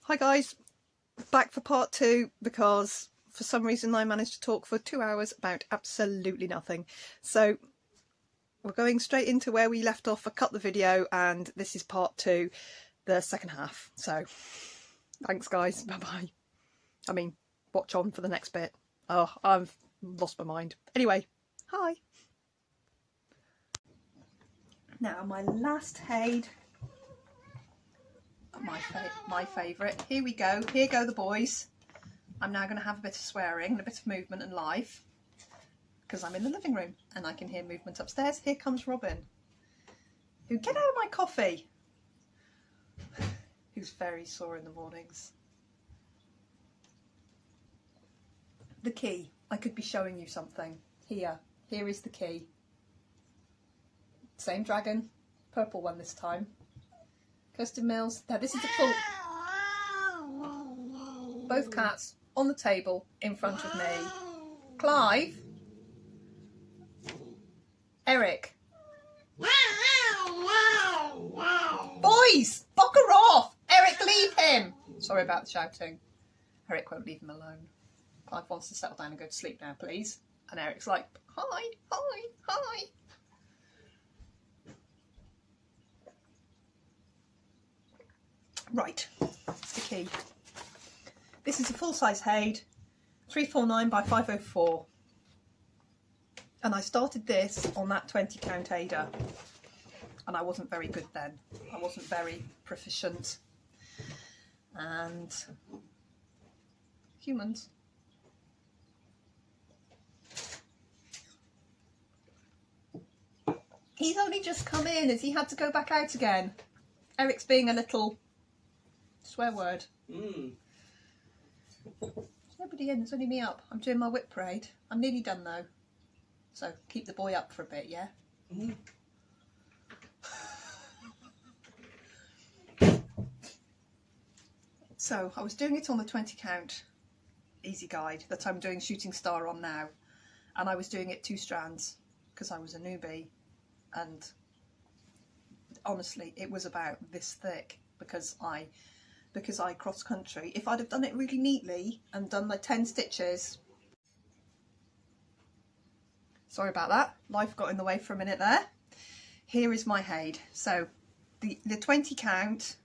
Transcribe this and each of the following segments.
Hi guys, back for part 2 because for some reason I managed to talk for 2 hours about absolutely nothing. So we're going straight into where we left off. I cut the video and this is part 2, the second half. So thanks guys, bye bye. I mean, watch on for the next bit. Oh, I've lost my mind. Anyway, hi. Now my last Haid. My favourite. Here we go. Here go the boys. I'm now going to have a bit of swearing and a bit of movement and life because I'm in the living room and I can hear movement upstairs. Here comes Robin, who get out of my coffee, who's very sore in the mornings. The key. I could be showing you something. Here is the key. Same dragon, purple one this time. Kirsten Mills. Now this is a full... Both cats on the table in front of me. Clive. Eric. Boys! Bugger off! Eric, leave him! Sorry about the shouting. Eric won't leave him alone. Clive wants to settle down and go to sleep now, please. And Eric's like, hi, hi, hi. Right, that's the key. This is a full-size Haid, 349 by 504. And I started this on that 20 count Ada. And I wasn't very good then. I wasn't very proficient. And humans. He's only just come in as he had to go back out again. Eric's being a little... swear word. There's nobody in, there's only me up. I'm doing my WIP parade. I'm nearly done though. So keep the boy up for a bit, yeah? So I was doing it on the 20 count easy guide that I'm doing Shooting Star on now. And I was doing it 2 strands because I was a newbie. And honestly, it was about this thick because I cross country. If I'd have done it really neatly and done my 10 stitches, sorry about that, life got in the way for a minute there. Here is my Haid. So the 20 count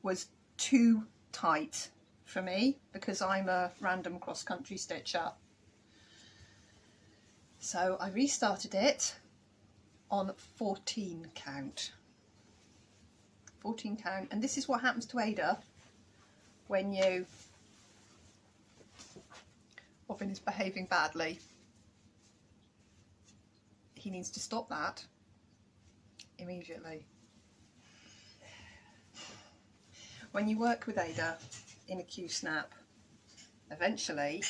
was too tight for me because I'm a random cross country stitcher. So I restarted it on 14 count. 14 count, and this is what happens to Ada when you... Robin is behaving badly. He needs to stop that immediately. When you work with Ada in a Q-snap, eventually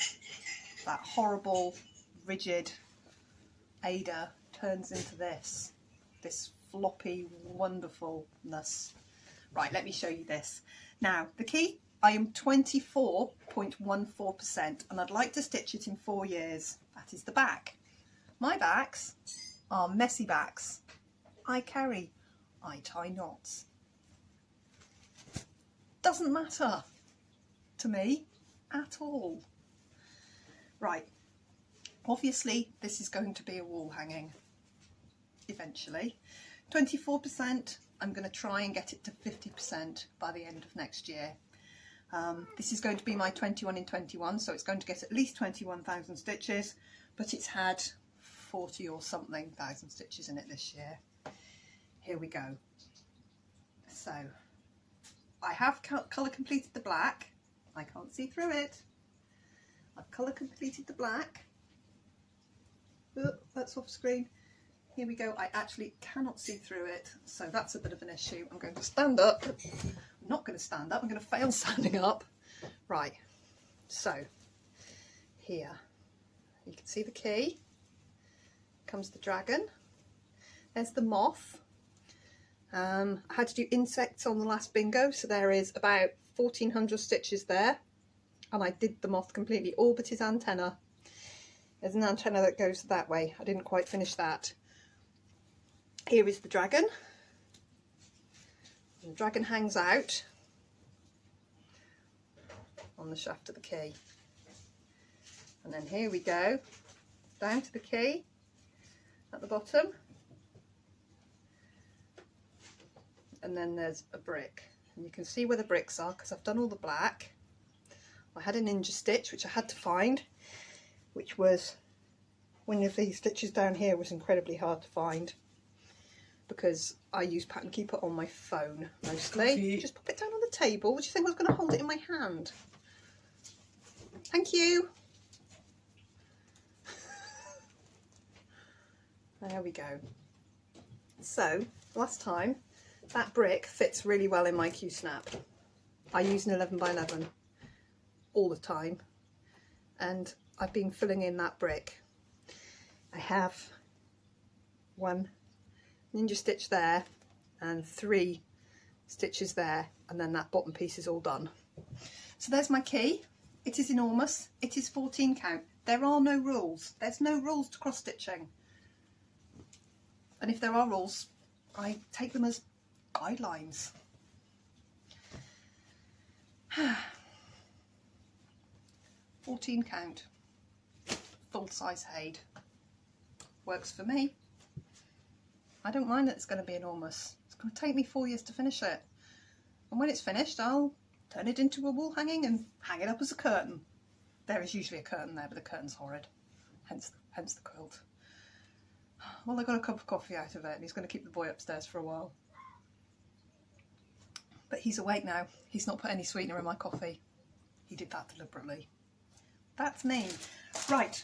that horrible, rigid Ada turns into this floppy wonderfulness. Right, let me show you this. Now, the key, I am 24.14% and I'd like to stitch it in 4 years. That is the back. My backs are messy backs. I carry, I tie knots. Doesn't matter to me at all. Right, obviously this is going to be a wall hanging eventually. 24%, I'm going to try and get it to 50% by the end of next year. This is going to be my 21 in 21, so it's going to get at least 21,000 stitches, but it's had 40 or something thousand stitches in it this year. Here we go. So I have colour completed the black. I can't see through it. I've colour completed the black. Oh, that's off screen. Here we go. I actually cannot see through it, so that's a bit of an issue. I'm going to stand up. I'm not going to stand up. I'm going to fail standing up. Right. So here you can see the key. Comes the dragon. There's the moth. I had to do insects on the last bingo, so there is about 1,400 stitches there, and I did the moth completely, all but his antenna. There's an antenna that goes that way. I didn't quite finish that. Here is the dragon. The dragon hangs out. on the shaft of the key. And then here we go, down to the key at the bottom. And then there's a brick. And you can see where the bricks are because I've done all the black. I had a ninja stitch which I had to find, which was one of these stitches down here was incredibly hard to find because I use Pattern Keeper on my phone mostly. Just pop it down on the table. Would you think I was going to hold it in my hand? Thank you. There we go. So last time, that brick fits really well in my Q-snap. I use an 11 by 11 all the time, and I've been filling in that brick. I have one ninja stitch there and 3 stitches there, and then that bottom piece is all done. So there's my key. It is enormous. It is 14 count. There are no rules. There's no rules to cross stitching. And if there are rules, I take them as guidelines. 14 count, full size Haid. Works for me. I don't mind that it's going to be enormous. It's going to take me 4 years to finish it. And when it's finished, I'll turn it into a wall hanging and hang it up as a curtain. There is usually a curtain there, but the curtain's horrid. Hence the quilt. Well, I got a cup of coffee out of it, and he's going to keep the boy upstairs for a while. But he's awake now. He's not put any sweetener in my coffee. He did that deliberately. That's me. Right.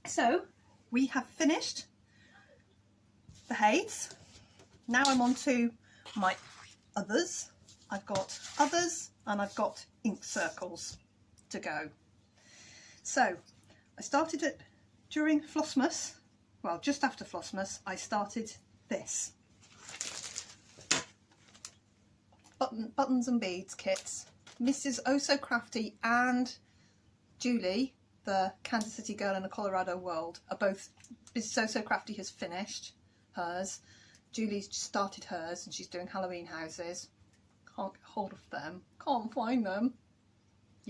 So we have finished the Haids. Now I'm on to my others. I've got others and I've got ink circles to go. So I started it during Flossmas. Well, just after Flossmas, I started this. Buttons and beads kits. Mrs. Oh So Crafty and Julie, the Kansas City girl in the Colorado world, are both. Mrs. Oh So Crafty has finished hers. Julie's just started hers and she's doing Halloween houses. Can't get hold of them. Can't find them.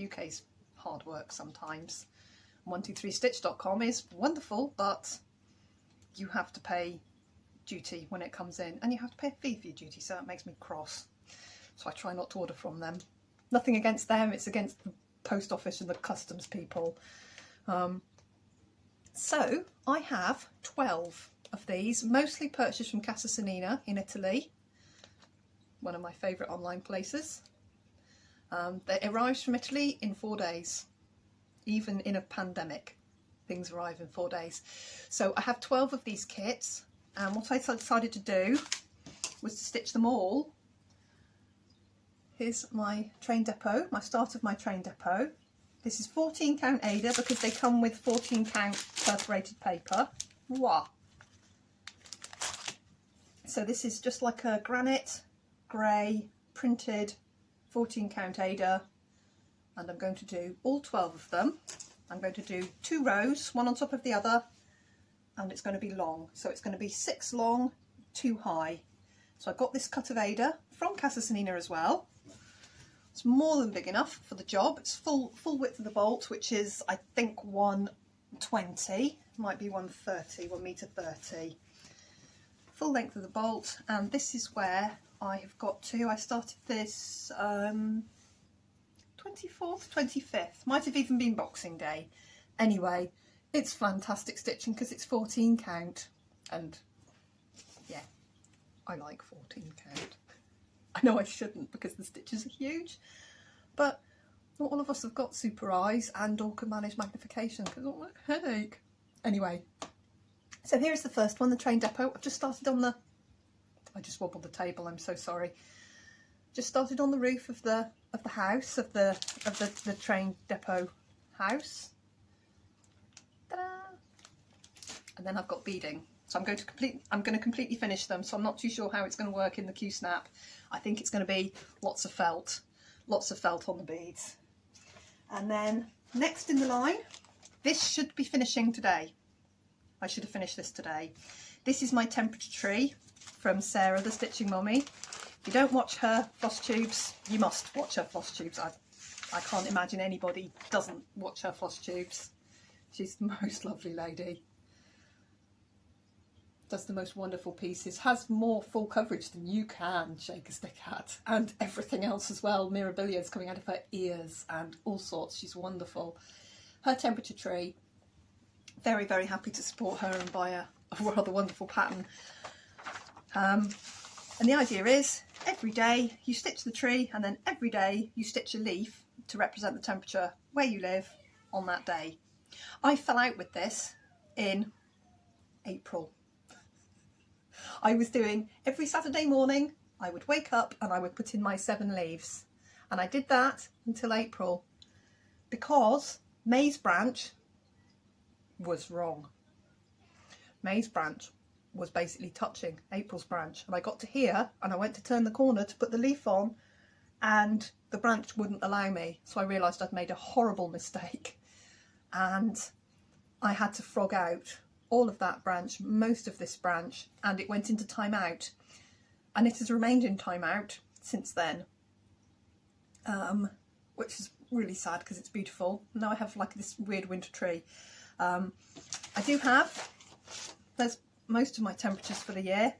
UK's hard work sometimes. 123stitch.com is wonderful, but you have to pay duty when it comes in, and you have to pay a fee for your duty, so that makes me cross. So I try not to order from them. Nothing against them, it's against the post office and the customs people. So I have 12 of these, mostly purchased from Casa Sonina in Italy, one of my favourite online places. They arrived from Italy in 4 days. Even in a pandemic, things arrive in 4 days. So I have 12 of these kits, and what I decided to do was to stitch them all. Here's my train depot, my start of my train depot. This is 14 count Aida because they come with 14 count perforated paper. Wah! So this is just like a granite, grey, printed 14 count Aida. And I'm going to do all 12 of them. I'm going to do 2 rows, one on top of the other, and it's going to be long. So it's going to be 6 long, 2 high. So I got this cut of Aida from Casa Sonina as well. It's more than big enough for the job. It's full width of the bolt, which is I think 120, might be 130, 1m30. Full length of the bolt, and this is where I have got to. I started this 24th, 25th, might have even been Boxing Day. Anyway, it's fantastic stitching because it's 14 count, and yeah, I like 14 count. I know I shouldn't because the stitches are huge, but not all of us have got super eyes and or can manage magnification because of my headache. Anyway, so here's the first one, the train depot. I've just started on the, I just wobbled the table, I'm so sorry. Just started on the roof of the house, of the train depot house. Ta-da! And then I've got beading. So I'm going to completely finish them, so I'm not too sure how it's going to work in the Q-snap. I think it's going to be lots of felt on the beads. And then next in the line, this should be finishing today. I should have finished this today. This is my temperature tree from Sarah, the Stitching Mummy. If you don't watch her floss tubes, you must watch her floss tubes. I can't imagine anybody doesn't watch her floss tubes. She's the most lovely lady. Does the most wonderful pieces, has more full coverage than you can shake a stick at, and everything else as well. Mirabilia's coming out of her ears and all sorts. She's wonderful. Her temperature tree, very, very happy to support her and buy a rather wonderful pattern. And the idea is every day you stitch the tree, and then every day you stitch a leaf to represent the temperature where you live on that day. I fell out with this in April. I was doing every Saturday morning, I would wake up and I would put in my 7 leaves. And I did that until April because May's branch was wrong. May's branch was basically touching April's branch. And I got to here and I went to turn the corner to put the leaf on and the branch wouldn't allow me. So I realised I'd made a horrible mistake and I had to frog out all of that branch, most of this branch, and it went into timeout, and it has remained in timeout since then, which is really sad because it's beautiful. Now I have like this weird winter tree. I do have, there's most of my temperatures for the year.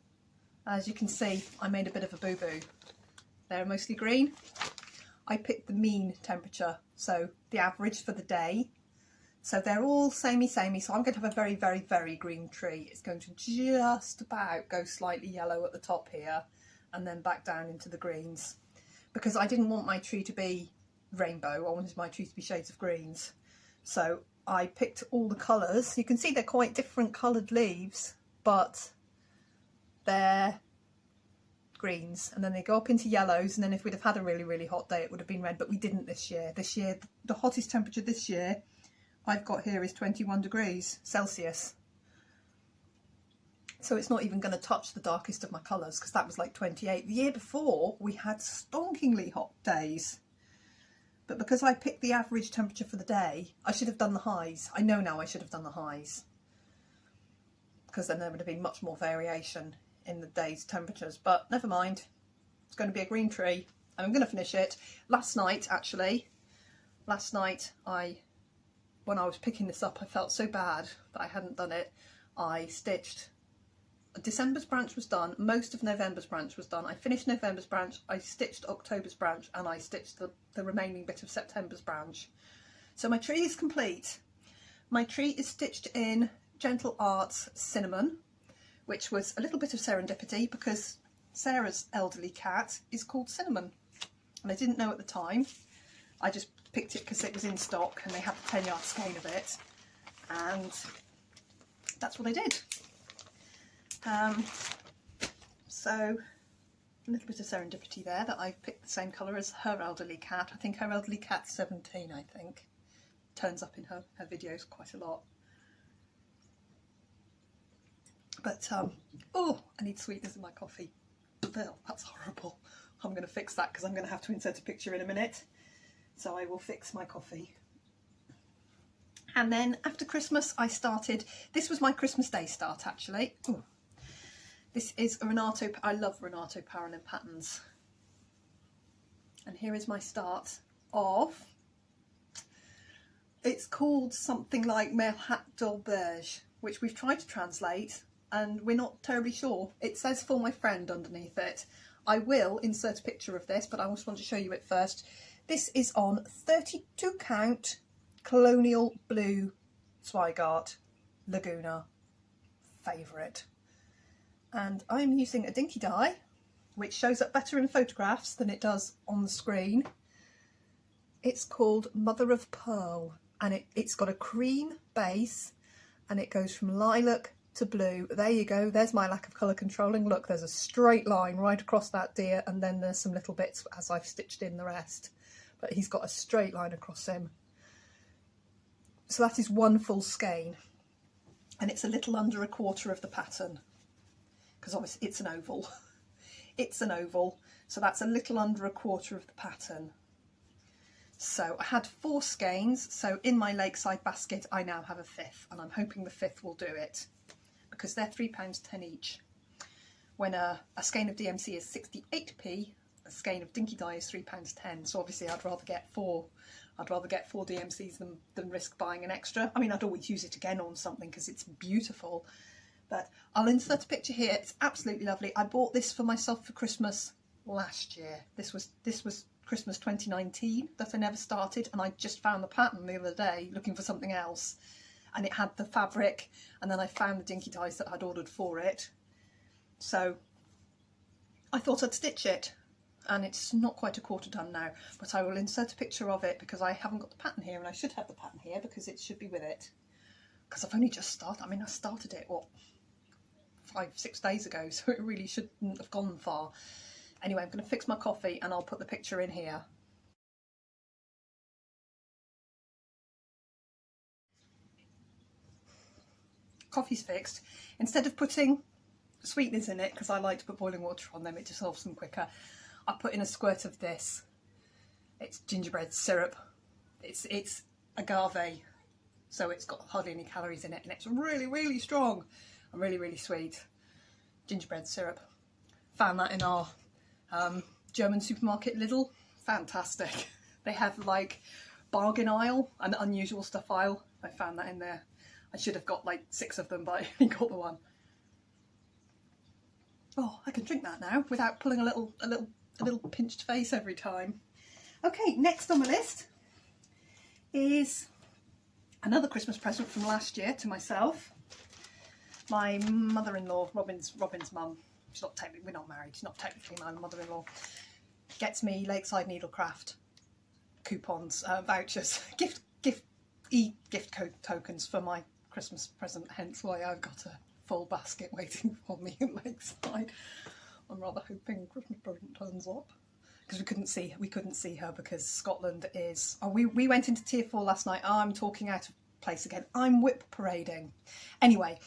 As you can see, I made a bit of a boo-boo. They're mostly green. I picked the mean temperature, so the average for the day. So they're all samey, so I'm going to have a very, very, very green tree. It's going to just about go slightly yellow at the top here and then back down into the greens, because I didn't want my tree to be rainbow. I wanted my tree to be shades of greens. So I picked all the colours. You can see they're quite different coloured leaves, but they're greens, and then they go up into yellows, and then if we'd have had a really, really hot day it would have been red, but we didn't this year. This year, the hottest temperature this year I've got here is 21 degrees Celsius. So it's not even going to touch the darkest of my colours, because that was like 28. The year before we had stonkingly hot days. But because I picked the average temperature for the day, I should have done the highs. I know now I should have done the highs, because then there would have been much more variation in the day's temperatures. But never mind, it's going to be a green tree and I'm going to finish it. Last night, when I was picking this up, I felt so bad that I hadn't done it. I stitched, December's branch was done, most of November's branch was done. I finished November's branch, I stitched October's branch, and I stitched the remaining bit of September's branch. So my tree is complete. My tree is stitched in Gentle Arts Cinnamon, which was a little bit of serendipity because Sarah's elderly cat is called Cinnamon. And I didn't know at the time. I just picked it because it was in stock and they had the 10-yard skein of it, and that's what I did. So a little bit of serendipity there that I've picked the same colour as her elderly cat. I think her elderly cat's 17, I think. Turns up in her videos quite a lot. But, oh, I need sweetness in my coffee. Oh, that's horrible. I'm going to fix that because I'm going to have to insert a picture in a minute. So I will fix my coffee. And then after Christmas I started, this was my Christmas Day start actually. Ooh. This is a Renato, I love Renato Parolin patterns. And here is my start of, it's called something like Merhat d'Auberge, which we've tried to translate and we're not terribly sure. It says for my friend underneath it. I will insert a picture of this, but I just want to show you it first. This is on 32 count Colonial Blue Zweigart Laguna, favourite. And I'm using a dinky dye, which shows up better in photographs than it does on the screen. It's called Mother of Pearl, and it's got a cream base, and it goes from lilac to blue. There you go, there's my lack of colour controlling. Look, there's a straight line right across that deer, and then there's some little bits as I've stitched in the rest. But he's got a straight line across him. So that is one full skein, and it's a little under a quarter of the pattern, because obviously it's an oval. It's an oval, so that's a little under a quarter of the pattern. So I had 4 skeins, so in my Lakeside basket I now have a 5th, and I'm hoping the 5th will do it, because they're £3.10 each. When a skein of DMC is 68p, a a skein of Dinky Dye is £3.10, so obviously I'd rather get four DMCs than risk buying an extra. I mean, I'd always use it again on something because it's beautiful, but I'll insert a picture here. It's absolutely lovely. I bought this for myself for Christmas last year. This was Christmas 2019 that I never started, and I just found the pattern the other day looking for something else, and it had the fabric, and then I found the Dinky Dyes that I'd ordered for it, so I thought I'd stitch it, and it's not quite a quarter done now, but I will insert a picture of it because I haven't got the pattern here, and I should have the pattern here because it should be with it, because I've only just started. I mean, I started it, what, 5-6 days ago, so it really shouldn't have gone far. Anyway, I'm going to fix my coffee and I'll put the picture in here. Coffee's fixed. Instead of putting sweeteners in it, because I like to put boiling water on them, it dissolves them quicker, I put in a squirt of this. It's gingerbread syrup. It's agave, so it's got hardly any calories in it, and it's really, really strong and really, really sweet. Gingerbread syrup. Found that in our German supermarket Lidl. Fantastic. They have like bargain aisle and unusual stuff aisle. I found that in there. I should have got like 6 of them, but I only got the one. Oh, I can drink that now without pulling a little pinched face every time. Okay, next on my list is another Christmas present from last year to myself. My mother-in-law, Robin's mum. She's not technically, we're not married, she's not technically my mother-in-law, gets me Lakeside Needlecraft coupons, vouchers, gift code tokens for my Christmas present, hence why I've got a full basket waiting for me in Lakeside. I'm rather hoping Christmas present turns up, because we couldn't see her because Scotland is, oh, we went into tier 4 last night. Oh, I'm talking out of place again. I'm WIP parading. Anyway,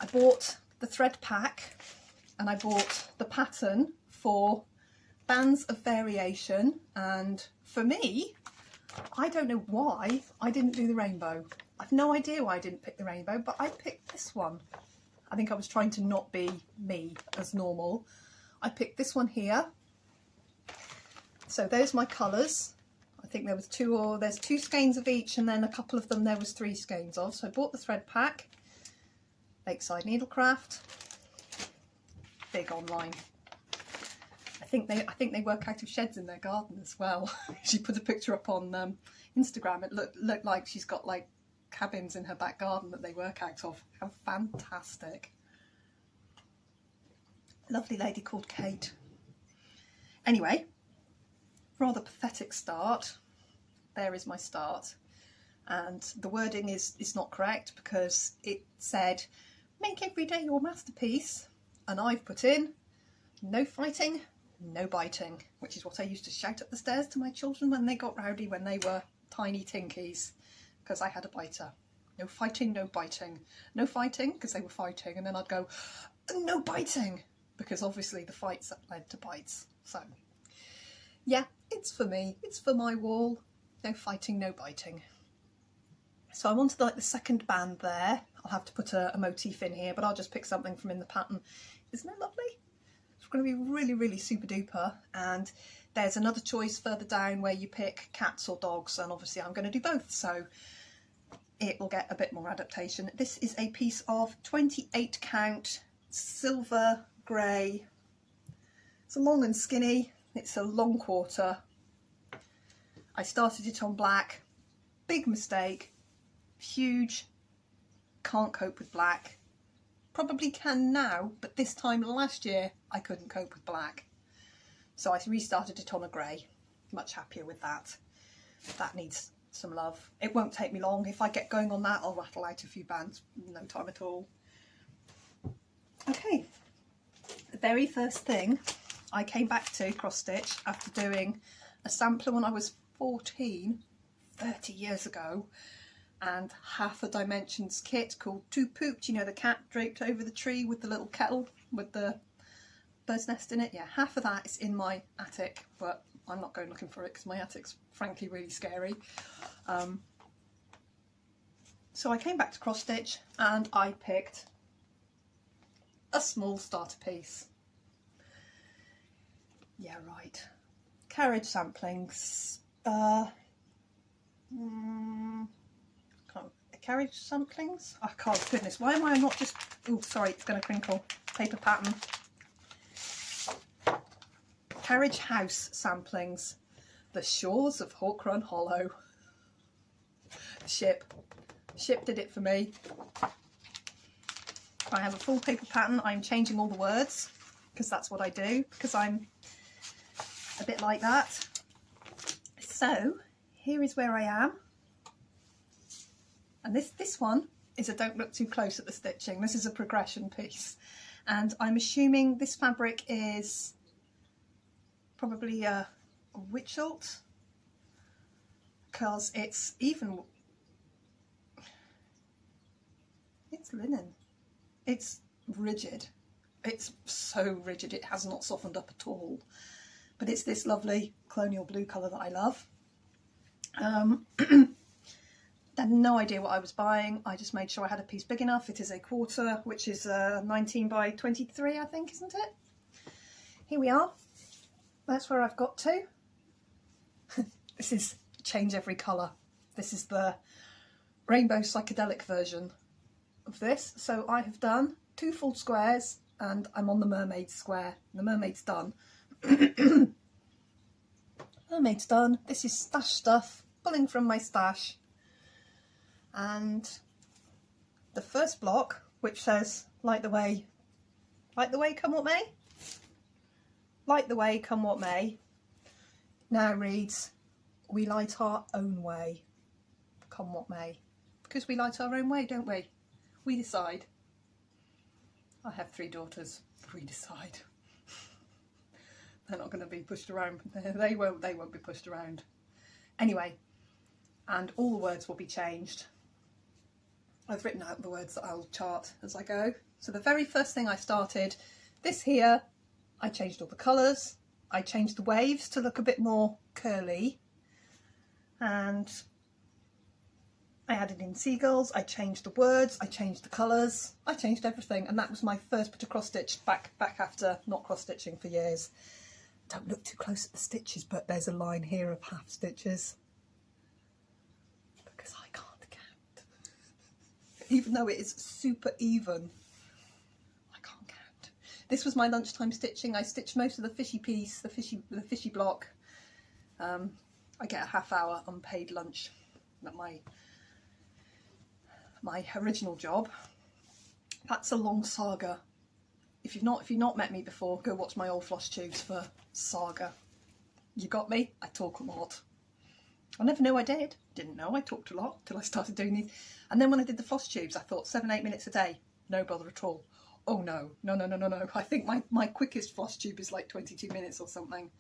I bought the thread pack, and I bought the pattern for bands of variation, and for me, I don't know why I didn't do the rainbow. I've no idea why I didn't pick the rainbow, but I picked this one. I think I was trying to not be me as normal. I picked this one here. So there's my colours. I think there was there's 2 skeins of each, and then a couple of them there was 3 skeins of. So I bought the thread pack, Lakeside Needlecraft. Big online. I think they work out of sheds in their garden as well. She put a picture up on Instagram. It looked like she's got like cabins in her back garden that they work out of. How fantastic. Lovely lady called Kate. Anyway, rather pathetic start. There is my start, and the wording is not correct because it said make every day your masterpiece. And I've put in, no fighting, no biting, which is what I used to shout up the stairs to my children when they got rowdy when they were tiny tinkies, because I had a biter. No fighting, no biting. No fighting, because they were fighting, and then I'd go, no biting, because obviously the fights that led to bites. So, yeah, it's for me. It's for my wall. No fighting, no biting. So I'm on to like the second band there. I'll have to put a motif in here, but I'll just pick something from in the pattern. Isn't it lovely? It's going to be really, really super duper. And there's another choice further down where you pick cats or dogs, and obviously I'm going to do both, so it will get a bit more adaptation. This is a piece of 28 count silver grey. It's long and skinny. It's a long quarter. I started it on black. Big mistake. Huge. Can't cope with black. Probably can now, but this time last year I couldn't cope with black. So I restarted it on a grey. Much happier with that. That needs some love. It won't take me long. If I get going on that, I'll rattle out a few bands. No time at all. Okay. The very first thing I came back to cross stitch after doing a sampler when I was 14, 30 years ago, and half a dimensions kit called Two Pooped, you know, the cat draped over the tree with the little kettle with the bird's nest in it. Yeah, half of that is in my attic, but I'm not going looking for it because my attic's frankly really scary. So I came back to cross stitch and I picked a small starter piece. Yeah, right. Carriage samplings. Carriage samplings? Oh, God, goodness, why am I not just... Oh, sorry, it's going to crinkle. Paper pattern. Carriage house samplings. The shores of Hawk Run Hollow. Ship did it for me. I have a full paper pattern. I'm changing all the words because that's what I do, because I'm a bit like that. So here is where I am, and this one is a don't look too close at the stitching. This is a progression piece, and I'm assuming this fabric is probably a Witchelt, because it's linen. It's rigid. It's so rigid, it has not softened up at all. But it's this lovely colonial blue colour that I love. Had no idea what I was buying. I just made sure I had a piece big enough. It is a quarter, which is 19 by 23, I think, isn't it? Here we are. That's where I've got to. This is change every colour. This is the rainbow psychedelic version of this. So I have done 2 full squares and I'm on the mermaid square. The mermaid's done. Mermaid's done. This is stash stuff, pulling from my stash. And the first block, which says light the way come what may, light the way come what may, now reads we light our own way come what may, because we light our own way, don't we? We decide. I have 3 daughters. We decide. They're not going to be pushed around. They won't be pushed around. Anyway, and all the words will be changed. I've written out the words that I'll chart as I go. So the very first thing I started, this here, I changed all the colours. I changed the waves to look a bit more curly. And I added in seagulls, I changed the words, I changed the colours, I changed everything, and that was my first bit of cross stitch back after not cross stitching for years. Don't look too close at the stitches, but there's a line here of half stitches because I can't count. Even though it is super even, I can't count. This was my lunchtime stitching. I stitched most of the fishy piece, the fishy block. I get a half-hour unpaid lunch at my original job. That's a long saga. If you've not met me before, go watch my old floss tubes for saga. You got me? I talk a lot. I never knew I did. Didn't know I talked a lot till I started doing these. And then when I did the floss tubes, I thought 7-8 minutes a day, no bother at all. Oh no. I think my quickest floss tube is like 22 minutes or something.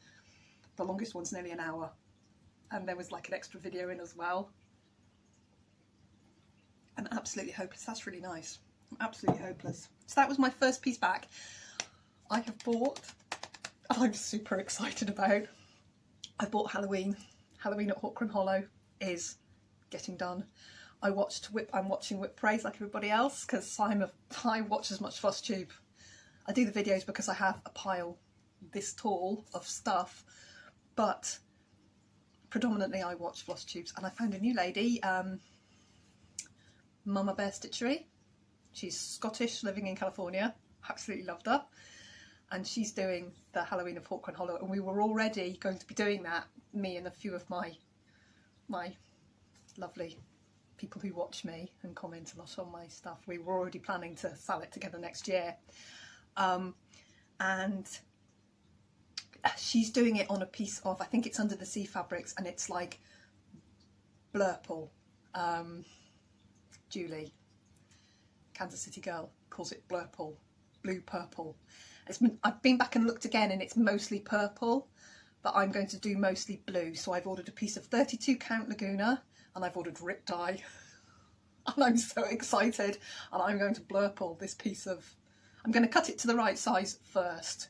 The longest one's nearly an hour. And there was like an extra video in as well. I'm absolutely hopeless. That's really nice. I'm absolutely hopeless. So that was my first piece back. I have bought, I'm super excited about, I bought Halloween. Halloween at Hawk Run Hollow is getting done. I'm watching WIP Praise like everybody else, because I watch as much floss tube. I do the videos because I have a pile this tall of stuff, but predominantly I watch floss tubes. And I found a new lady, Mama Bear Stitchery. She's Scottish, living in California. Absolutely loved her. And she's doing the Halloween of Hawk Run Hollow, and we were already going to be doing that, me and a few of my lovely people who watch me and comment a lot on my stuff. We were already planning to sell it together next year. And she's doing it on a piece of, I think it's Under the Sea fabrics, and it's like blurple. Julie, Kansas City girl, calls it blurple, blue purple. I've been back and looked again, and it's mostly purple, but I'm going to do mostly blue. So I've ordered a piece of 32 count Laguna, and I've ordered rip dye, and I'm so excited. And I'm going to blurple this piece of, I'm going to cut it to the right size first,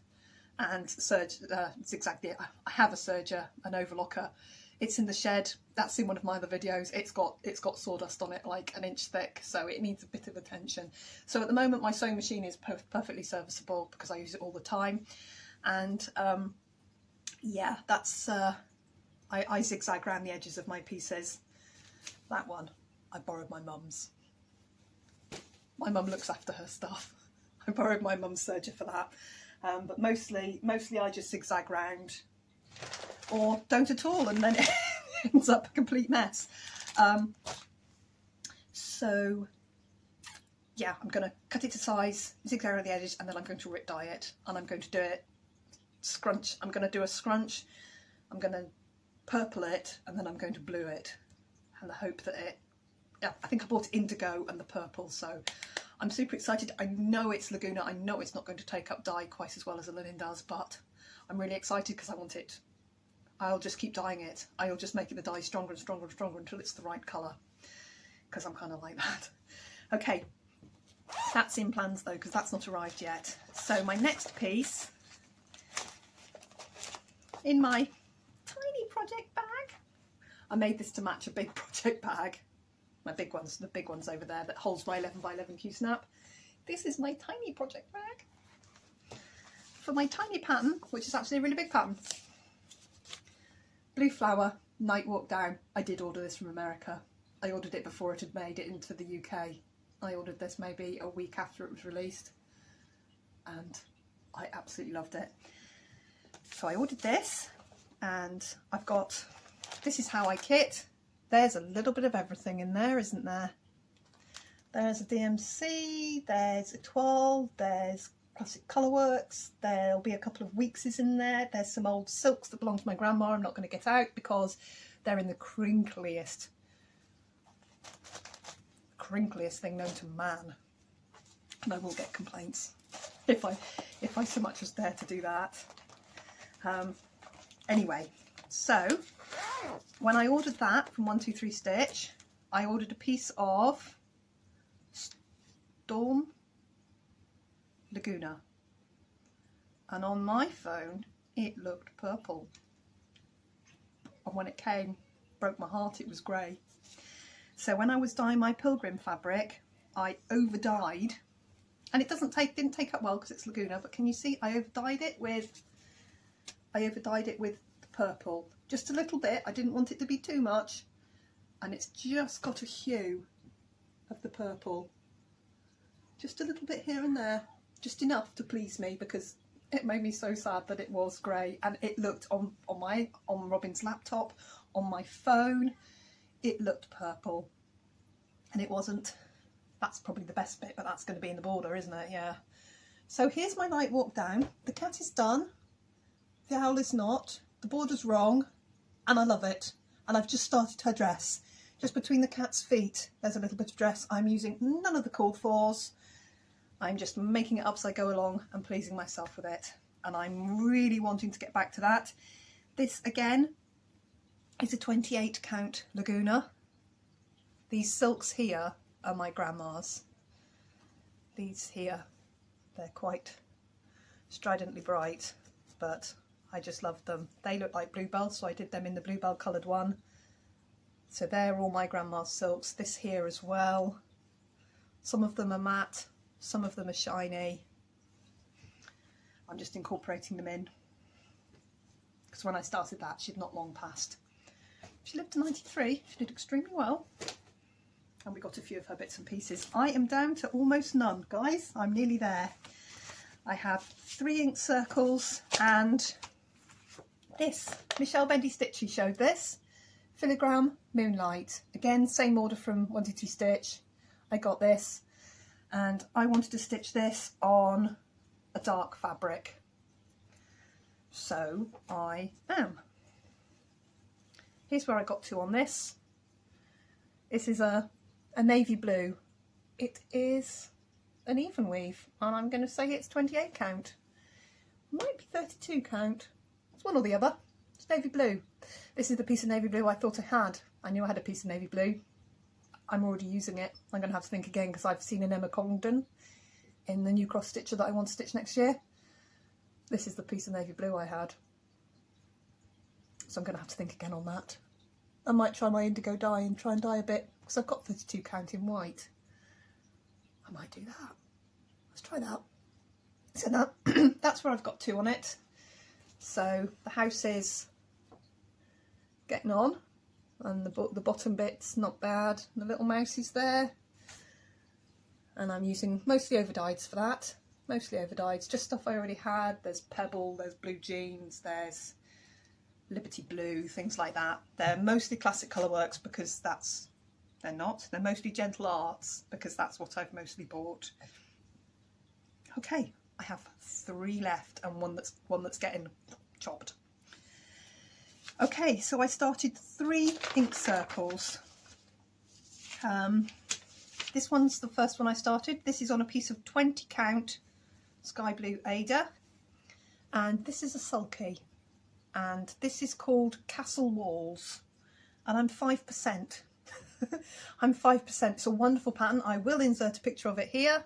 and zigzag it. I have a serger, an overlocker. It's in the shed. That's in one of my other videos. It's got sawdust on it like an inch thick, so it needs a bit of attention. So at the moment my sewing machine is perfectly serviceable because I use it all the time, and Yeah, that's, I zigzag around the edges of my pieces. That one, I borrowed my mum's. My mum looks after her stuff. I borrowed my mum's serger for that. But mostly I just zigzag round, or don't at all, and then it ends up a complete mess. So yeah, I'm going to cut it to size, zigzag around the edges, and then I'm going to rip dye it, and I'm going to do it scrunch. I'm going to do a scrunch, I'm going to purple it, and then I'm going to blue it, and I hope that it, yeah, I think I bought indigo and the purple, so I'm super excited. I know it's Laguna, I know it's not going to take up dye quite as well as a linen does, but I'm really excited because I want it. I'll just keep dyeing it. I'll just make the dye stronger and stronger and stronger until it's the right colour, because I'm kind of like that. Okay, that's in plans though, because that's not arrived yet. So my next piece, in my tiny project bag, I made this to match a big project bag. My big ones, the big ones over there that holds my 11 by 11 Q snap. This is my tiny project bag for my tiny pattern, which is actually a really big pattern. Blue flower, night walk down. I did order this from America. I ordered it before it had made it into the UK. I ordered this maybe a week after it was released, and I absolutely loved it. So I ordered this, and I've got, this is how I kit. There's a little bit of everything in there, isn't there? There's a DMC, there's a toile, there's classic colourworks, there'll be a couple of Weekses in there, there's some old silks that belong to my grandma I'm not going to get out because they're in the crinkliest thing known to man, and I will get complaints if I so much as dare to do that. Anyway, so when I ordered that from 123 Stitch, I ordered a piece of Storm Laguna, and on my phone it looked purple, and when it came, broke my heart, it was grey. So when I was dyeing my Pilgrim fabric, I over dyed, and it didn't take up well because it's Laguna, but can you see I over dyed it with the purple, just a little bit. I didn't want it to be too much, and it's just got a hue of the purple, just a little bit here and there, just enough to please me, because it made me so sad that it was grey, and it looked on Robin's laptop, on my phone, it looked purple, and it wasn't. That's probably the best bit, but that's going to be in the border, isn't it? Yeah. So here's my night walk down. The cat is done, the owl is not, the border's wrong, and I love it. And I've just started her dress. Just between the cat's feet, there's a little bit of dress. I'm using none of the called fors. I'm just making it up as I go along and pleasing myself with it. And I'm really wanting to get back to that. This, again, is a 28 count Laguna. These silks here are my grandma's. These here, they're quite stridently bright, but I just love them. They look like bluebells, so I did them in the bluebell coloured one. So they're all my grandma's silks. This here as well. Some of them are matte, some of them are shiny. I'm just incorporating them in, because when I started that, she'd not long passed. She lived to 93, she did extremely well. And we got a few of her bits and pieces. I am down to almost none, guys. I'm nearly there. I have 3 ink circles and this. Michelle Bendy Stitchy showed this. Filigrane Moonlight. Again, same order from 123 Stitch. I got this, and I wanted to stitch this on a dark fabric. So I am. Here's where I got to on this. This is a navy blue. It is an even weave, and I'm going to say it's 28 count. Might be 32 count. It's one or the other. It's navy blue. This is the piece of navy blue I thought I had. I knew I had a piece of navy blue. I'm already using it. I'm going to have to think again, because I've seen an Emma Congdon in the new cross stitcher that I want to stitch next year. This is the piece of navy blue I had. So I'm going to have to think again on that. I might try my indigo dye and try and dye a bit, because I've got 32 count in white. I might do that. Let's try that. So that, that's where I've got to on it. So the house is getting on, and the bottom bit's not bad. The little mouse is there, and I'm using mostly overdyes for that. Mostly overdyes, just stuff I already had. There's Pebble, there's Blue Jeans, there's Liberty Blue, things like that. They're mostly Classic Colourworks because they're not. They're mostly Gentle Arts because that's what I've mostly bought. Okay, I have 3 left and one that's getting chopped. Okay, so I started 3 ink circles. This one's the first one I started. This is on a piece of 20 count Sky Blue Ada, and this is a sulky, and this is called Castle Walls, and I'm 5%. I'm 5%. It's a wonderful pattern. I will insert a picture of it here.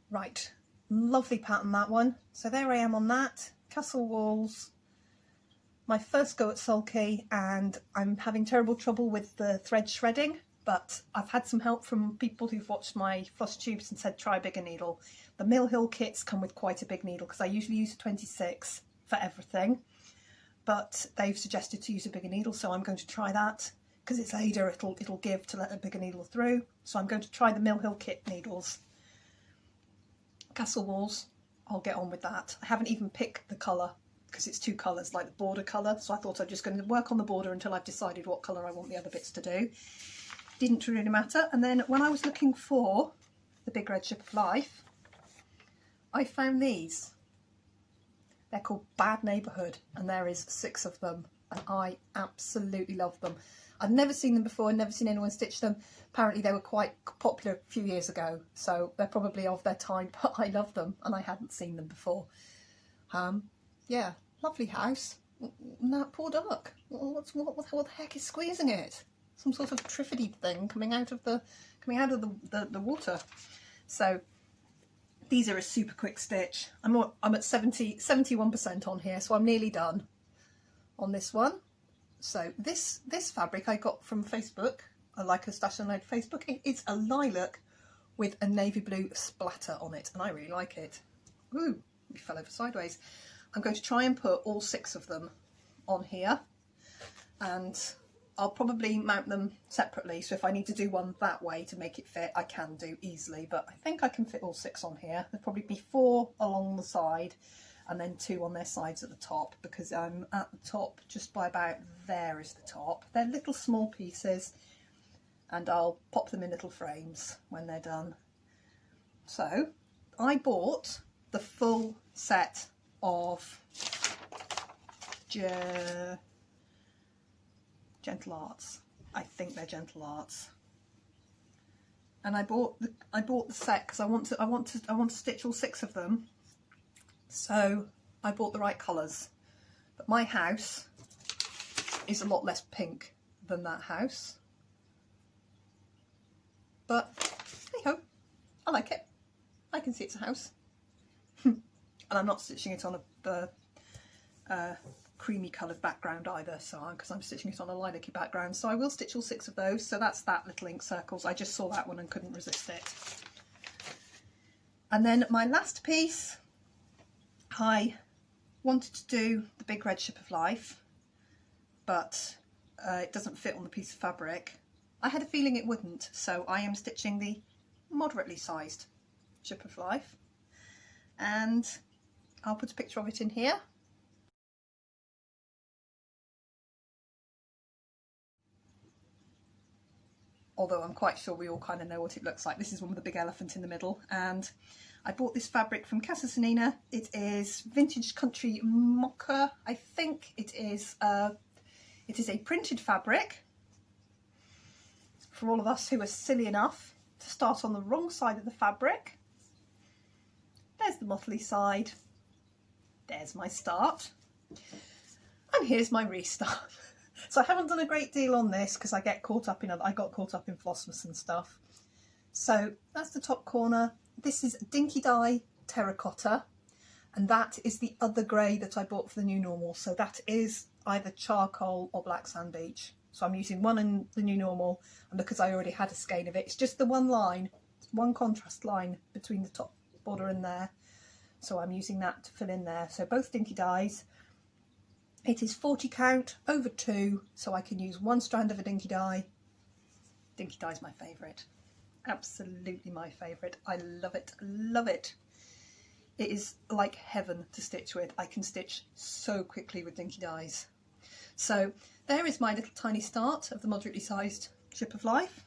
Right, lovely pattern, that one. So there I am on that, Castle Walls. My first go at sulky, and I'm having terrible trouble with the thread shredding, but I've had some help from people who've watched my floss tubes and said try a bigger needle. The Mill Hill kits come with quite a big needle because I usually use a 26 for everything, but they've suggested to use a bigger needle, so I'm going to try that. Because it's Ada, it'll give to let a bigger needle through, so I'm going to try the Mill Hill kit needles. Castle Walls, I'll get on with that. I haven't even picked the colour because it's 2 colours, like the border colour, so I thought I'm just going to work on the border until I've decided what colour I want the other bits to do. Didn't really matter. And then when I was looking for the Big Red Ship of Life, I found these. They're called Bad Neighbourhood, and there is 6 of them, and I absolutely love them. I've never seen them before, never seen anyone stitch them. Apparently they were quite popular a few years ago, so they're probably of their time, but I love them and I hadn't seen them before. Yeah, lovely house. That poor duck. What the heck is squeezing it? Some sort of triffidy thing coming out of the water. So these are a super quick stitch. I'm at 71% on here, so I'm nearly done on this one. So this fabric I got from Facebook. I like a Stash and Load Facebook. It's a lilac with a navy blue splatter on it, and I really like it. Ooh, we fell over sideways. I'm going to try and put all 6 of them on here, and I'll probably mount them separately, so if I need to do one that way to make it fit, I can do easily, but I think I can fit all 6 on here. There'll probably be 4 along the side and then 2 on their sides at the top, because I'm at the top just by about there is the top. They're little small pieces, and I'll pop them in little frames when they're done. So I bought the full set of Gentle Arts. I think they're Gentle Arts, and I bought the set because I want to stitch all 6 of them. So I bought the right colours, but my house is a lot less pink than that house. But hey ho, I like it. I can see it's a house. And I'm not stitching it on a creamy coloured background either, so because I'm stitching it on a lilac-y background. So I will stitch all 6 of those. So that's that little ink circles. I just saw that one and couldn't resist it. And then my last piece, I wanted to do the Big Red Ship of Life, but it doesn't fit on the piece of fabric. I had a feeling it wouldn't, so I am stitching the moderately sized Ship of Life, and I'll put a picture of it in here. Although I'm quite sure we all kind of know what it looks like. This is one with a big elephant in the middle, and I bought this fabric from Casa Sanina. It is Vintage Country Mocha. I think it is a printed fabric for all of us who are silly enough to start on the wrong side of the fabric. There's the motley side. There's my start. And here's my restart. So I haven't done a great deal on this because I got caught up in Flossmas and stuff. So that's the top corner. This is Dinky Dye Terracotta, and that is the other grey that I bought for the new normal. So that is either charcoal or black sand beach. So I'm using one in the new normal, and because I already had a skein of it, it's just the one line, one contrast line between the top border and there. So I'm using that to fill in there. So both dinky dies. It is 40 count over 2, so I can use one strand of a dinky die. Dinky die is my favourite. Absolutely my favourite. I love it, love it. It is like heaven to stitch with. I can stitch so quickly with dinky dies. So there is my little tiny start of the moderately sized Ship of Life.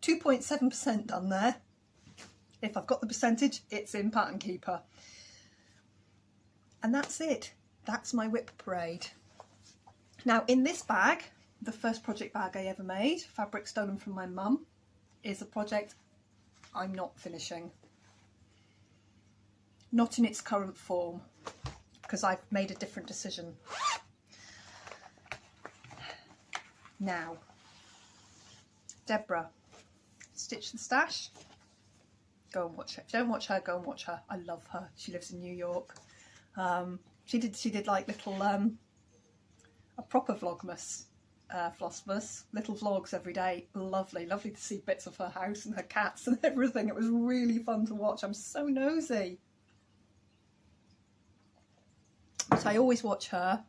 2.7% done there. If I've got the percentage, it's in Pattern Keeper. And that's it. That's my WIP parade. Now in this bag, the first project bag I ever made, fabric stolen from my mum, is a project I'm not finishing. Not in its current form, because I've made a different decision. Now, Deborah, Stitch the Stash. Go and watch her. If you don't watch her, go and watch her. I love her. She lives in New York. She did like little a proper vlogmas, Flossmas, little vlogs every day. Lovely to see bits of her house and her cats and everything. It was really fun to watch. I'm so nosy. But I always watch her,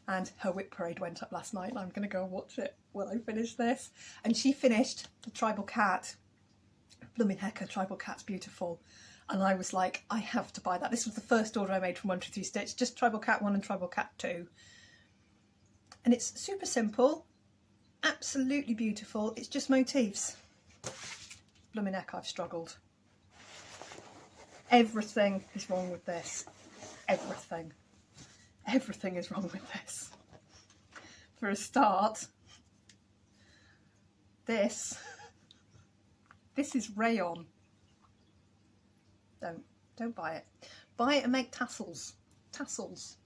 and her WIP parade went up last night, and I'm going to go and watch it when I finish this. And she finished the tribal cat. Blooming hecker, tribal cat's beautiful. And I was like, I have to buy that. This was the first order I made from 123 Stitch, just tribal cat 1 and tribal cat 2. And it's super simple, absolutely beautiful. It's just motifs. Blooming heck, I've struggled. Everything is wrong with this. Everything. Everything is wrong with this. For a start, this is rayon. Don't buy it. Buy it and make tassels. Tassels.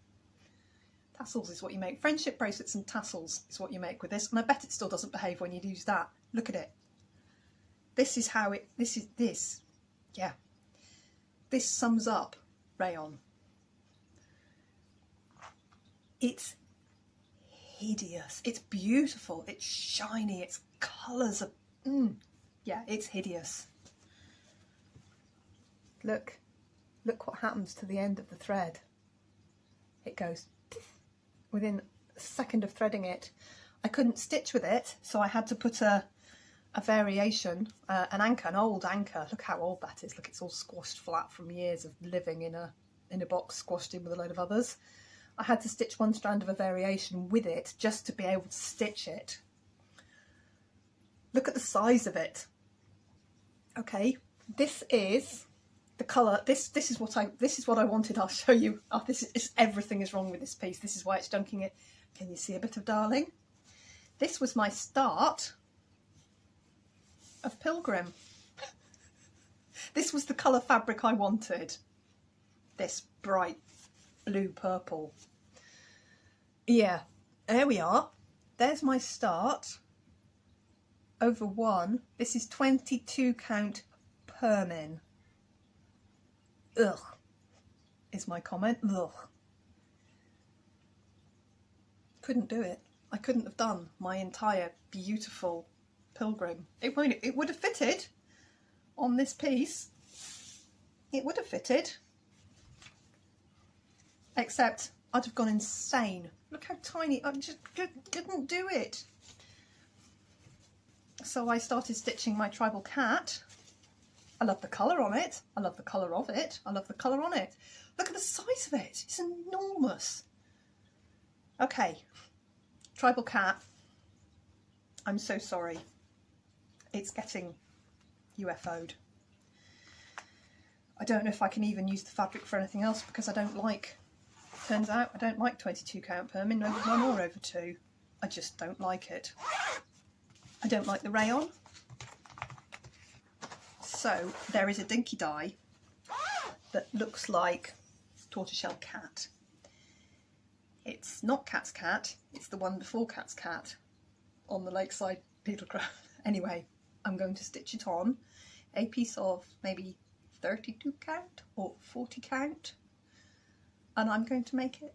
Tassels is what you make. Friendship bracelets and tassels is what you make with this. And I bet it still doesn't behave when you use that. Look at it. This is how it, yeah. This sums up rayon. It's hideous. It's beautiful. It's shiny. Its colours are, yeah, it's hideous. Look what happens to the end of the thread. It goes within a second of threading it. I couldn't stitch with it, so I had to put a variation, an anchor, an old anchor. Look how old that is. Look, it's all squashed flat from years of living in a box squashed in with a load of others. I had to stitch one strand of a variation with it just to be able to stitch it. Look at the size of it. Okay, this is the colour. This is what I wanted. I'll show you. Oh, everything is wrong with this piece. This is why it's dunking it. Can you see a bit of darling? This was my start of Pilgrim. This was the colour fabric I wanted. This bright blue purple. Yeah, there we are. There's my start. Over 1. This is 22 count permin. Ugh, is my comment. Ugh. Couldn't do it. I couldn't have done my entire beautiful Pilgrim. It would have fitted on this piece. It would have fitted. Except I'd have gone insane. Look how tiny. I just couldn't do it. So I started stitching my tribal cat. I love the colour on it. I love the colour of it. I love the colour on it. Look at the size of it. It's enormous. Okay. Tribal cat. I'm so sorry. It's getting UFO'd. I don't know if I can even use the fabric for anything else because I don't like, turns out I don't like 22 count permin over 1 or over 2. I just don't like it. I don't like the rayon. So there is a dinky die that looks like tortoiseshell cat. It's not Cat's cat, it's the one before Cat's cat on the Lakeside Beetlecraft. Anyway, I'm going to stitch it on a piece of maybe 32 count or 40 count, and I'm going to make it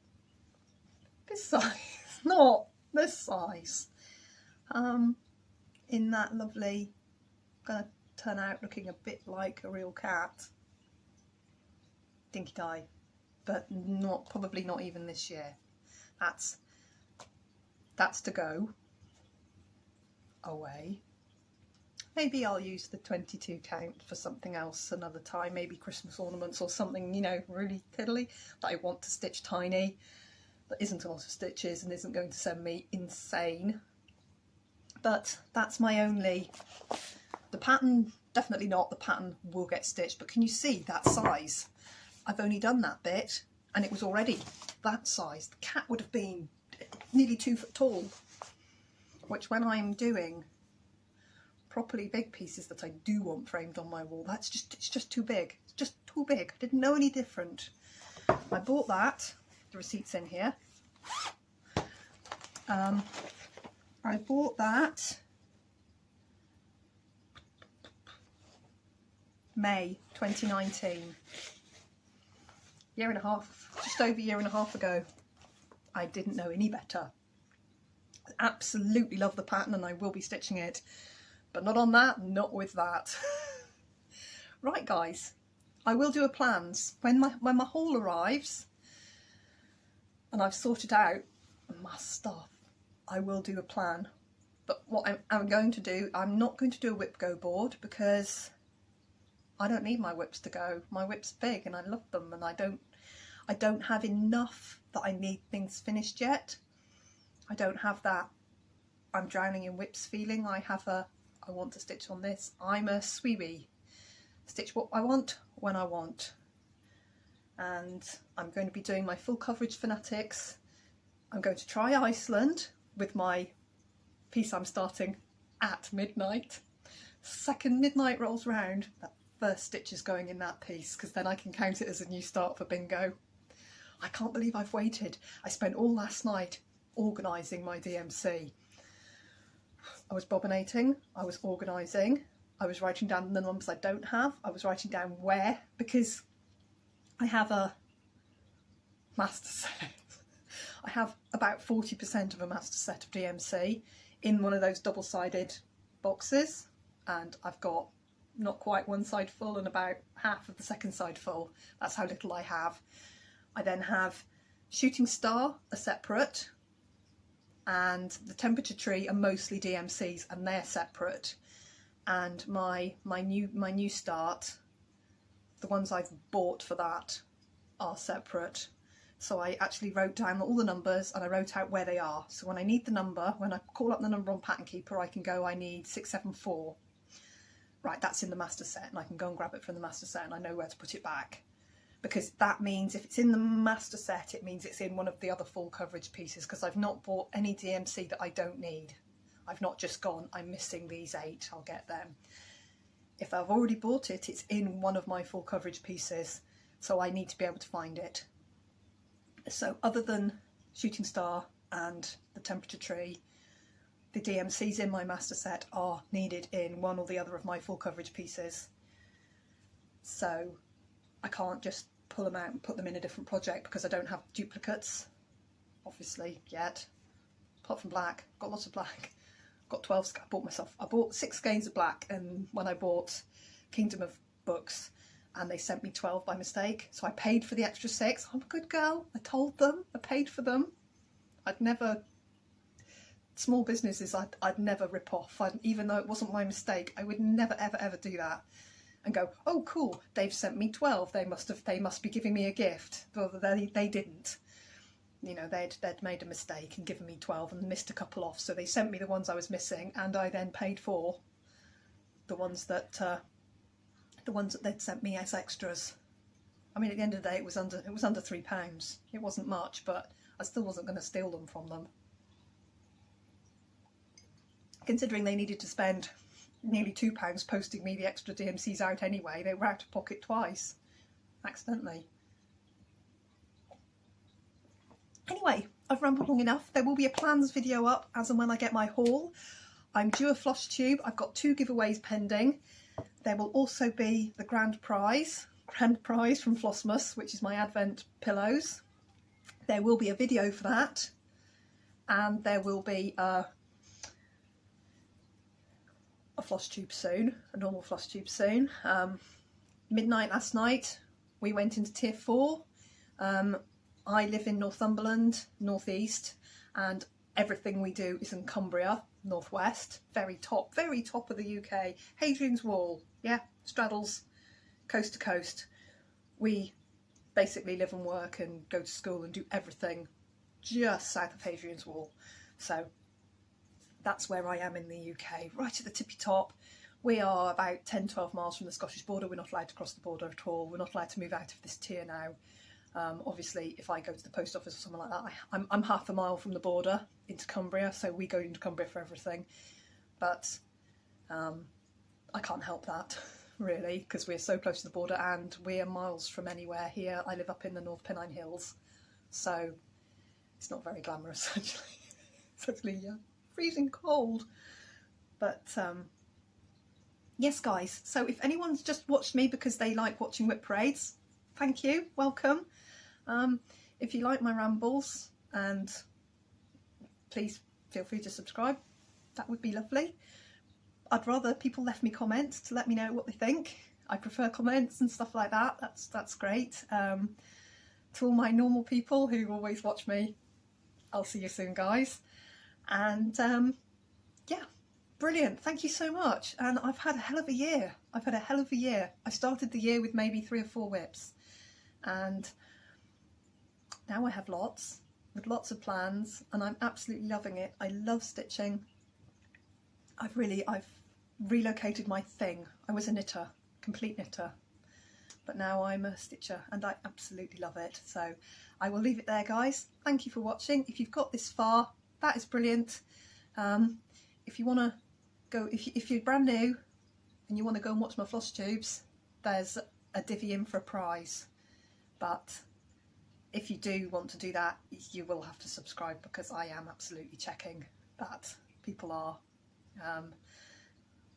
this size. Not this size, in that lovely, gonna turn out looking a bit like a real cat, dinky die, but not, probably not even this year. That's to go away. Maybe I'll use the 22 count for something else another time, maybe Christmas ornaments or something, you know, really tiddly that I want to stitch tiny, that isn't a lot of stitches and isn't going to send me insane. But that's my only, the pattern, definitely not, the pattern will get stitched, but can you see that size? I've only done that bit and it was already that size. The cat would have been nearly 2 foot tall, which when I'm doing properly big pieces that I do want framed on my wall, it's just too big. It's just too big. I didn't know any different. I bought that, the receipt's in here. I bought that May 2019. Year and a half, just over a year and a half ago. I didn't know any better. I absolutely love the pattern and I will be stitching it, but not on that, not with that. Right guys, I will do a plans when my haul arrives and I've sorted out my stuff. I will do a plan, but what I'm going to do, I'm not going to do a WIP go board because I don't need my WIPs to go. My WIP's big and I love them, and I don't have enough that I need things finished yet. I don't have that I'm drowning in WIPs feeling. I have a, I want to stitch on this. I'm a sweetie. Stitch what I want when I want. And I'm going to be doing my full coverage fanatics. I'm going to try Iceland with my piece I'm starting at midnight. Second midnight rolls round, that first stitch is going in that piece, because then I can count it as a new start for bingo. I can't believe I've waited. I spent all last night organising my DMC. I was bobbinating, I was organising, I was writing down the numbers I don't have, I was writing down where, because I have a master set. I have about 40% of a master set of DMC in one of those double-sided boxes, and I've got not quite one side full and about half of the second side full. That's how little I have. I then have Shooting Star, a separate, and the Temperature Tree are mostly DMCs and they're separate. And my new start, the ones I've bought for that are separate. So I actually wrote down all the numbers and I wrote out where they are. So when I need the number, when I call up the number on Pattern Keeper, I can go, I need 674. Right, that's in the master set, and I can go and grab it from the master set and I know where to put it back. Because that means if it's in the master set, it means it's in one of the other full coverage pieces, because I've not bought any DMC that I don't need. I've not just gone, I'm missing these 8, I'll get them. If I've already bought it, it's in one of my full coverage pieces, so I need to be able to find it. So other than Shooting Star and the Temperature Tree, the DMCs in my master set are needed in one or the other of my full coverage pieces. So I can't just pull them out and put them in a different project because I don't have duplicates, obviously, yet. Apart from black, got lots of black. Got 12, I bought 6 skeins of black, and when I bought Kingdom of Books, and they sent me 12 by mistake, so I paid for the extra 6. I'm a good girl, I told them, I paid for them. I'd never, small businesses, I'd never rip off, even though it wasn't my mistake, I would never ever do that. And go, oh cool, they've sent me 12, they must be giving me a gift. Well, they didn't. You know, they'd made a mistake and given me 12 and missed a couple off, so they sent me the ones I was missing, and I then paid for the ones that they'd sent me as extras. I mean, at the end of the day, it was under £3. It wasn't much, but I still wasn't going to steal them from them. Considering they needed to spend nearly £2 posting me the extra DMCs out anyway, they were out of pocket twice, accidentally. Anyway, I've rambled long enough. There will be a plans video up as and when I get my haul. I'm due a floss tube. I've got 2 giveaways pending. There will also be the grand prize from Flossmas, which is my Advent pillows. There will be a video for that. and there will be a floss tube soon, a normal floss tube soon. Midnight last night we went into tier 4. I live in Northumberland, northeast, and everything we do is in Cumbria, northwest, very top of the UK. Hadrian's Wall, yeah, straddles coast to coast. We basically live and work and go to school and do everything just south of Hadrian's Wall. So that's where I am in the UK, right at the tippy top. We are about 10-12 miles from the Scottish border. We're not allowed to cross the border at all. We're not allowed to move out of this tier now. Obviously, if I go to the post office or something like that, I'm half a mile from the border into Cumbria, so we go into Cumbria for everything. But I can't help that, really, because we're so close to the border and we're miles from anywhere here. I live up in the North Pennine Hills, so it's not very glamorous, actually. It's actually freezing cold. But yes, guys, so if anyone's just watched me because they like watching WIP parades, thank you, welcome. If you like my rambles, and please feel free to subscribe, that would be lovely. I'd rather people left me comments to let me know what they think. I prefer comments and stuff like that. That's great. To all my normal people who always watch me, I'll see you soon, guys. And yeah, brilliant, thank you so much. And I've had a hell of a year. I started the year with maybe 3 or 4 WIPs, and now I have lots, with lots of plans, and I'm absolutely loving it. I love stitching. I've relocated my thing. I was a knitter, complete knitter, but now I'm a stitcher and I absolutely love it. So I will leave it there, guys. Thank you for watching. If you've got this far, that is brilliant. If you want to go, if you're brand new and you want to go and watch my floss tubes, there's a divvy in for a prize. But if you do want to do that, you will have to subscribe, because I am absolutely checking that people are.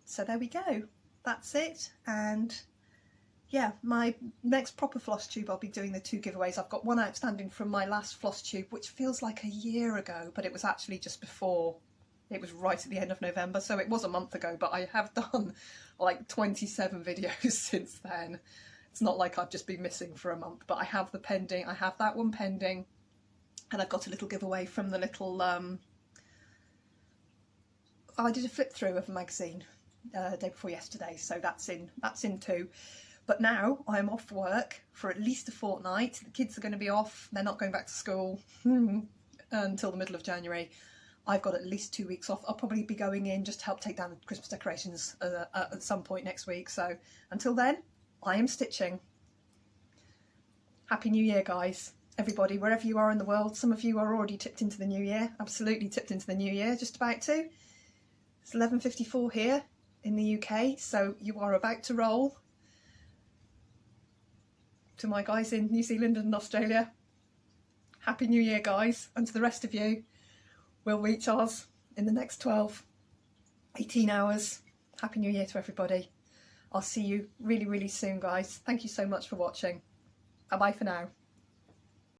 So there we go, that's it. And yeah, my next proper floss tube, I'll be doing the 2 giveaways. I've got one outstanding from my last floss tube, which feels like a year ago, but it was actually just before. It was right at the end of November, so it was a month ago, but I have done like 27 videos since then. It's not like I've just been missing for a month, but I have that one pending, and I've got a little giveaway from the little, I did a flip through of a magazine day before yesterday, so that's in too. But now I'm off work for at least a fortnight. The kids are going to be off, they're not going back to school until the middle of January. I've got at least 2 weeks off. I'll probably be going in just to help take down the Christmas decorations at some point next week. So until then, I am stitching. Happy New Year, guys. Everybody, wherever you are in the world. Some of you are already tipped into the new year. Absolutely tipped into the new year, just about to. It's 11:54 here in the UK, so you are about to roll. To my guys in New Zealand and Australia, Happy New Year, guys. And to the rest of you, we'll reach ours in the next 12, 18 hours. Happy New Year to everybody. I'll see you really, really soon, guys. Thank you so much for watching. Bye-bye for now.